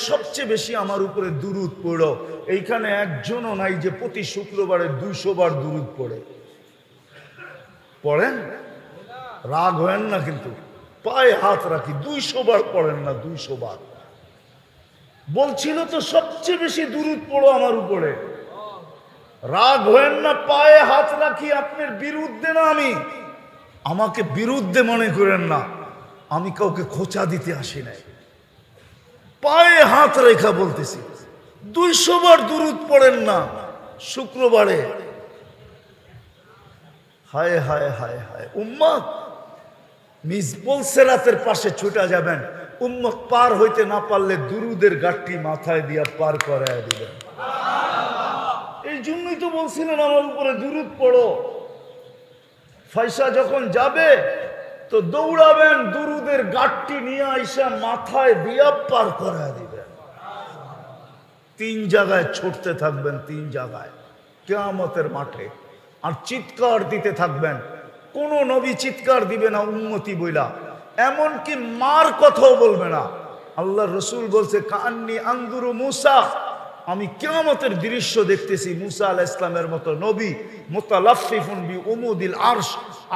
সবচেয়ে বেশি আমার উপরে দুরুদ পড়ো। এইখানে একজনও নাই যে প্রতি শুক্রবারে 200 বার দুরুদ পড়ে। পড়েন? রাগ হয় না কিন্তু, পায়ে হাত রাখি, 200 বার পড়েন না? 200 বার বলছিল তো, সবচেয়ে বেশি দুরুদ পড়ো আমার উপরে। রাগ হয় না, পায়ে হাত রাখি, আপনার বিরুদ্ধে না, আমি আমাকে বিরুদ্ধে মনে করেন না, আমি কাউকে খোঁচা দিতে আসি নাই। পায়ে হাত রেখা বলতেছি, 200 বার দুরুদ পড়েন না শুক্রবারে? হায় হায় হায় হায় উম্মত, মিজবুল সিরাতের পাশে ছুটা যাবেন। উম্মত পার হইতে না পারলে দুরুদের গাঠটি মাথায় দিয়া পার করায় দিবেন। এই জন্যই তো বলছিলেন আমার উপরে দুরুদ পড়ো। পয়সা যখন যাবে তো দৌড়াবেন, দুরুদের গাঠটি নিয়ে আইসা মাথায় দিয়া পার করায় দিবেন। 3 জায়গায় ছুটতে থাকবেন, 3 জায়গায় কিয়ামতের মাঠে, আর চিৎকার দিতে থাকবেন। কোন নবী চিৎকার দিবে না উম্মতি বইলা, এমনকি মার কথাও বলবে না। আল্লাহ রসুল বলছে, কান্নি আনদুরু মুসা, আমি কিয়ামতের দৃশ্য দেখতেছি। মুসা আলাইহিস সালামের মতো নবী মুতালাফফিফুন বি উমুদিল আরশ,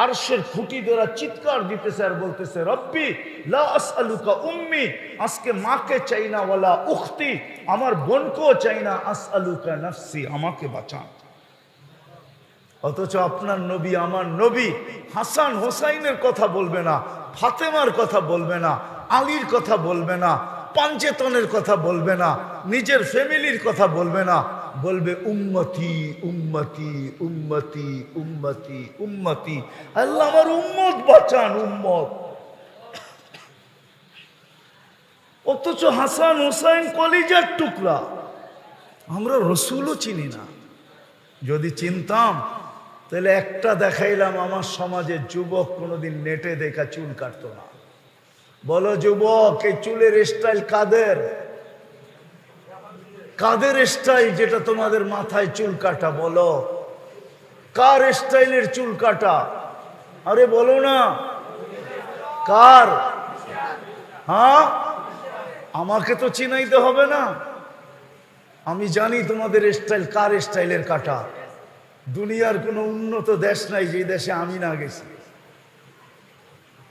আরশের খুঁটি ধরে চিৎকার দিতেছে আর বলতেছে, রব্বি লা আসআলুকা উম্মি, আজকে মাকে চাই না, ওয়ালা উখতি, আমার বোনকেও চাই না, আসআলুকা নাফসি, আমাকে বাঁচান। অথচ আপনার নবী, আমার নবী হাসান হোসাইনের কথা বলবে না, ফাতেমার কথা বলবে না, আলীর কথা বলবে না, পাঞ্চেতনের কথা বলবে না, নিজের ফ্যামিলির কথা বলবে না, বলবে উম্মতি উম্মতি উম্মতি উম্মতি উম্মতি, আল্লাহ আমার উম্মত বাঁচান, উম্মত। অথচ হাসান হোসাইন কলিজার টুকরা, আমরা রসুলও চিনি না। যদি চিনতাম তাহলে একটা দেখাইলাম, আমার সমাজের যুবক কোনোদিন নেটে দেখা চুল কাটতো না। বলো যুবক, এই চুলের স্টাইল কাদের? কাদের স্টাইল যেটা তোমাদের মাথায় চুল কাটা? বলো, কার স্টাইলের চুল কাটা? আরে বলো না, কার? হ্যাঁ, আমাকে তো চিনাইতে হবে না, আমি জানি তোমাদের স্টাইল, কার স্টাইলের কাটা। দুনিয়ার কোনো উন্নত দেশ নাই যে দেশে আমি না গেছি,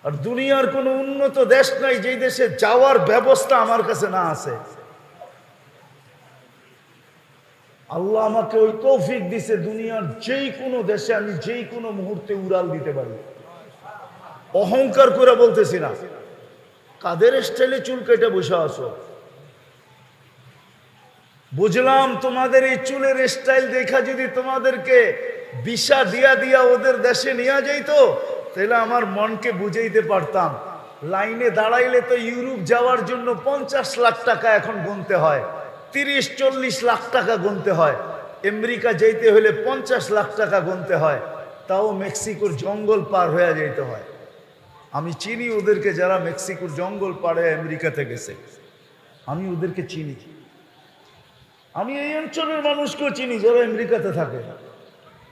আর দুনিয়ার কোনো উন্নত দেশ নাই যে দেশে যাওয়ার ব্যবস্থা আমার কাছে না আছে। আল্লাহ আমাকে ওই তৌফিক দিছে, দুনিয়ার যেই কোনো দেশে আমি যেই কোনো মুহূর্তে উড়াল দিতে পারি। অহংকার করে বলতেছি না। কাদের স্টাইলে চুল কেটে বসে আছো? বুঝলাম তোমাদের এই চুলের স্টাইল দেখা যদি তোমাদেরকে ভিসা দিয়া দিয়া ওদের দেশে নিয়ে যাইতো, তাহলে আমার মনকে বুঝাইতে পারতাম। লাইনে দাঁড়াইলে তো ইউরোপ যাওয়ার জন্য 50 লাখ টাকা এখন গুনতে হয়, 30-40 লাখ টাকা গুনতে হয়। আমেরিকা যাইতে হলে 50 লাখ টাকা গুনতে হয়, তাও মেক্সিকোর জঙ্গল পার হয়ে যাইতে হয়। আমি চিনি ওদেরকে, যারা মেক্সিকোর জঙ্গল পাড়ে আমেরিকাতে গেছে, আমি ওদেরকে চিনি। আমি এই অঞ্চলের মানুষকেও চিনি যারা আমেরিকাতে থাকে,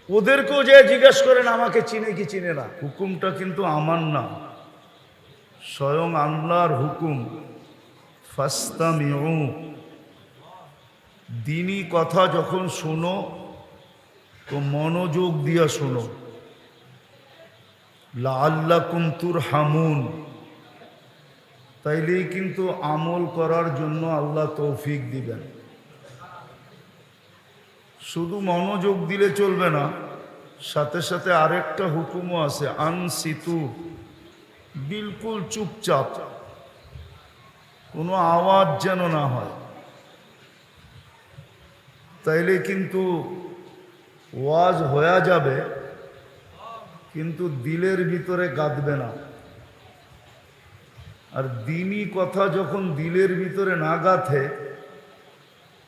ওদেরকেও যে জিজ্ঞাসা করেন আমাকে চিনে কি চিনে না। হুকুমটা কিন্তু আমার না, স্বয়ং আল্লাহর হুকুম। ফাস্তামিউ, দ্বীনি কথা যখন শোনো তো মনোযোগ দিয়া শোনো। লাআল্লাকুম তুরহামুন, তাইলেই কিন্তু আমল করার জন্য আল্লাহ তৌফিক দিবেন। শুধু মনোযোগ দিলে চলবে না, সাথে সাথে আরেকটা হুকুমও আছে, আনসিতু, বিলকুল চুপচাপ, কোনো আওয়াজ যেন না হয়। তাইলে কিন্তু ওয়াজ হয়ে যাবে, কিন্তু দিলের ভিতরে গাঁথবে না। আর দ্বীনি কথা যখন দিলের ভিতরে না গাঁথে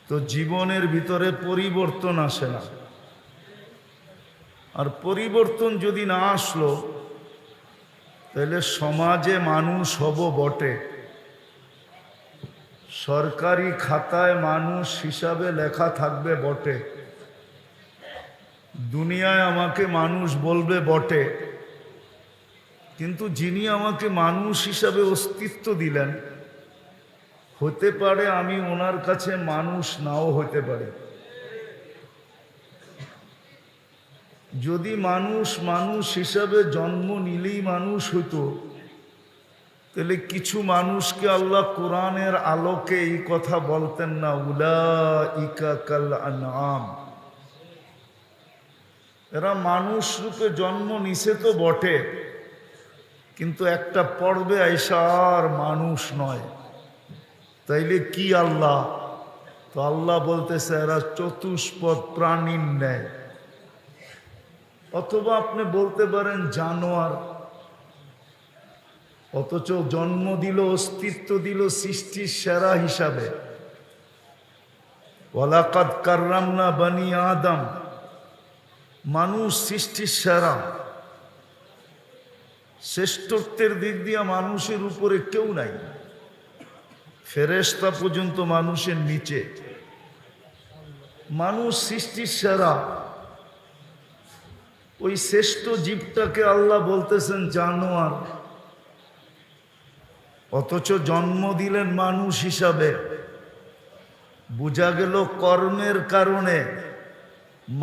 তো জীবনের ভিতরে পরিবর্তন আসে না। আর পরিবর্তন যদি না আসলো তাহলে সমাজে মানুষ হব বটে, সরকারি খাতায় মানুষ হিসাবে লেখা থাকবে বটে, দুনিয়ায় আমাকে মানুষ বলবে বটে, কিন্তু যিনি আমাকে মানুষ হিসাবে অস্তিত্ব দিলেন হতে পারে আমি ওনার কাছে মানুষ নাও হতে পারে। যদি মানুষ মানুষ হিসাবে জন্ম নিলেই মানুষ হতো, তাহলে কিছু মানুষকে আল্লাহ কোরআনের আলোকে এই কথা বলতেন না, উলাইকা কাল আনআম। এরা মানুষ রূপে জন্ম নিছে তো বটে, কিন্তু একটা পর্বে আইসা আর মানুষ নয়। তাইলে কি আল্লাহ? তো আল্লাহ বলতেছে এরা চতুষ্পদ প্রাণীর ন্যায়। অথবা আপনি বলতে পারেন জানোয়ার, অথচ জন্ম দিল, অস্তিত্ব দিল সৃষ্টির সেরা হিসাবে। ওয়ালাকাদ কাররামনা বানি আদম, মানুষ সৃষ্টির সেরা। শ্রেষ্ঠত্বের দিক দিয়ে মানুষের উপরে কেউ নাই, ফেরেশতা পর্যন্ত মানুষের নিচে। মানুষ সৃষ্টির সেরা। ওই শ্রেষ্ঠ জীবটাকে আল্লাহ বলতেছেন জানোয়ার, অথচ জন্ম দিলেন মানুষ হিসাবে। বোঝা গেল কর্মের কারণে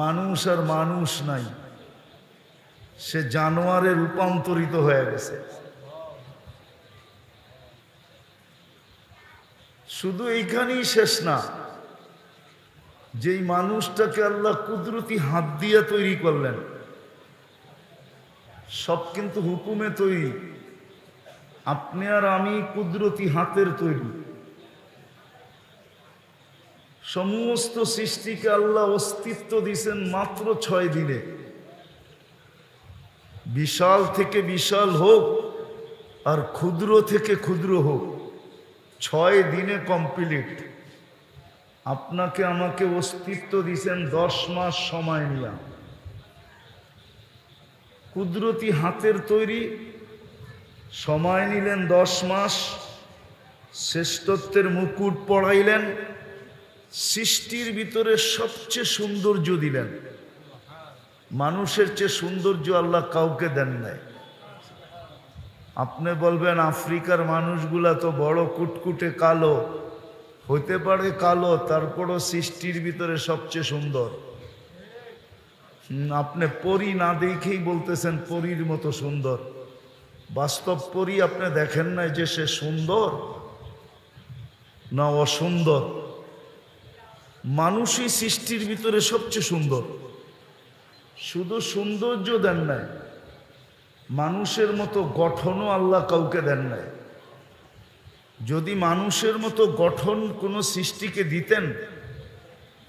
মানুষ আর মানুষ নাই, সে জানোয়ারে রূপান্তরিত হয়ে গেছে। শুধু এইখানেই শেষ না, যেই মানুষটাকে আল্লাহ কুদরতি হাত দিয়ে তৈরি করলেন, সব কিন্তু হুকুমে তৈরি। আপনি আর আমি কুদরতি হাতের তৈরি। সমস্ত সৃষ্টিকে আল্লাহ অস্তিত্ব দিয়েছেন মাত্র 6 দিনে। বিশাল থেকে বিশাল হোক আর ক্ষুদ্র থেকে ক্ষুদ্র হোক, 6 দিনে কমপ্লিট। আপনাকে আমাকে অস্তিত্ব দিয়েছেন 10 মাস সময় নিয়ে। কুদরতি হাতের তৈরি, সময় নিলেন 10 মাস, শ্রেষ্ঠত্বের মুকুট পড়াইলেন, সৃষ্টির ভিতরে সবচেয়ে সৌন্দর্য দিলেন। মানুষের চেয়ে সৌন্দর্য আল্লাহ কাউকে দেন নাই। আপনি বলবেন আফ্রিকার মানুষগুলা তো বড় কুটকুটে কালো, হতে পারে কালো, তারপরও সৃষ্টির ভিতরে সবচেয়ে সুন্দর। আপনি পরী না দেখেই বলতেছেন পরীর মতো সুন্দর। বাস্তব পরী আপনি দেখেন নাই যে সে সুন্দর না অসুন্দর। মানুষই সৃষ্টির ভিতরে সবচেয়ে সুন্দর। শুধু সৌন্দর্য দেন নাই, মানুষের মতো গঠনও আল্লাহ কাউকে দেন নাই। যদি মানুষের মতো গঠন কোনো সৃষ্টিকে দিতেন,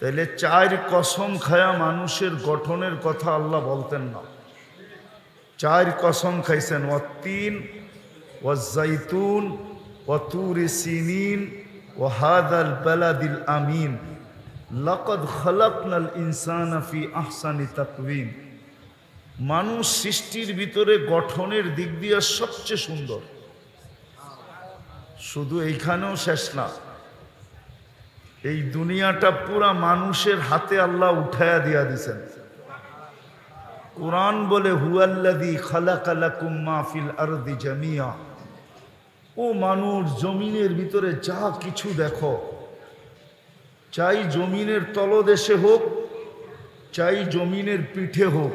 তাহলে 4 কসম খায়া মানুষের গঠনের কথা আল্লাহ বলতেন না। 4 কসম খাইছেন, ওয়াত্তিন ওয়াজ্জাইতুন ওয়াতুরি সিনিন ওয়াহাদাল বালাদিল আমিন লাকাদ খালাকনাল ইনসানা ফি আহসানি তাকওয়িম। মানুষ সৃষ্টির ভিতরে গঠনের দিক দিয়ে সবচেয়ে সুন্দর। শুধু এইখানেও শেষ না, এই দুনিয়াটা পুরা মানুষের হাতে আল্লাহ উঠায়া দিয়া দিছেন। কুরআন বলে হুয়াল্লাযী খালাকা লাকুম মা ফিল আরদি জামিয়া। ও মানুষ, জমিনের ভিতরে যা কিছু দেখো, চাই জমিনের তলদেশে হোক, চাই জমিনের পিঠে হোক,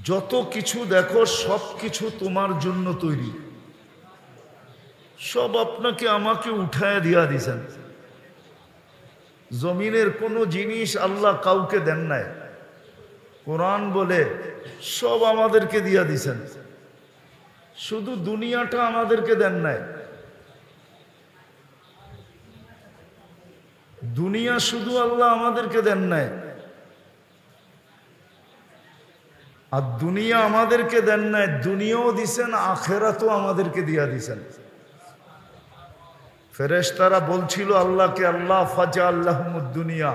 যত কিছু দেখো সব কিছু তোমার জন্য তৈরি। সব আপনাকে আমাকে উঠায় দিয়া দিছেন। জমিনের কোনো জিনিস আল্লাহ কাউকে দেন নাই। কোরআন বলে সব আমাদেরকে দিয়া দিছেন, শুধু দুনিয়াটা আমাদেরকে দেন নাই। দুনিয়া শুধু আল্লাহ আমাদেরকে দেন নাই, আর দুনিয়া আমাদেরকে দেন নাই, দুনিয়াও দিছেন, আখেরাতও আমাদেরকে দিয়া দিছেন। ফেরেশতারা বলছিল আল্লাহকে, আল্লাহ ফাজা আল্লাহুমুদ দুনিয়া,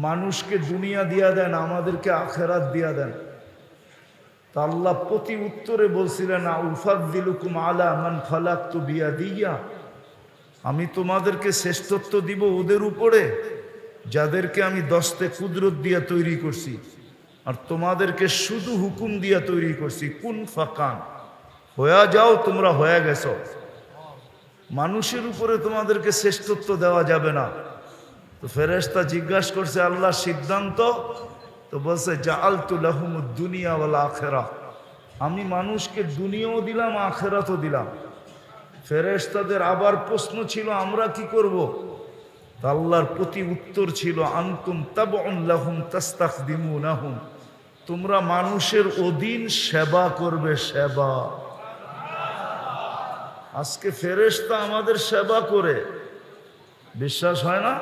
মানুষকে দুনিয়া দিয়া দেন, আমাদেরকে আখেরাত দিয়া দেন। তা আল্লাহ প্রতি উত্তরে বলছিলেন, উফাদ্দিলুকুম আলা মান খালাকতু বিয়াদিয়া, আমি তোমাদেরকে শ্রেষ্ঠত্ব দিব ওদের উপরে যাদেরকে আমি দস্তে কুদরত দিয়া তৈরি করছি, আর তোমাদেরকে শুধু হুকুম দিয়া তৈরি করছি। কুন ফাকান, হয়ে যাও, তোমরা হয়ে গেছো। মানুষের উপরে তোমাদেরকে শ্রেষ্ঠত্ব দেওয়া যাবে না। তো ফেরেশতা জিজ্ঞাসা করছে আল্লাহ সিদ্ধান্ত, তো বলছে জাআলতু লাহুমুদ দুনিয়া ওয়াল আখিরাহ, আমি মানুষকে দুনিয়াও দিলাম আখিরাতও দিলাম। ফেরেশতাদের আবার প্রশ্ন ছিল আমরা কি করব? তা আল্লাহর প্রতি উত্তর ছিল আনতুম তাবউন লাহুম তাস্তাখদিমুনাহুম, তোমরা মানুষের অধীন সেবা করবে, সেবা। আজকে ফেরেশতা আমাদের সেবা করে, বিশ্বাস হয় না?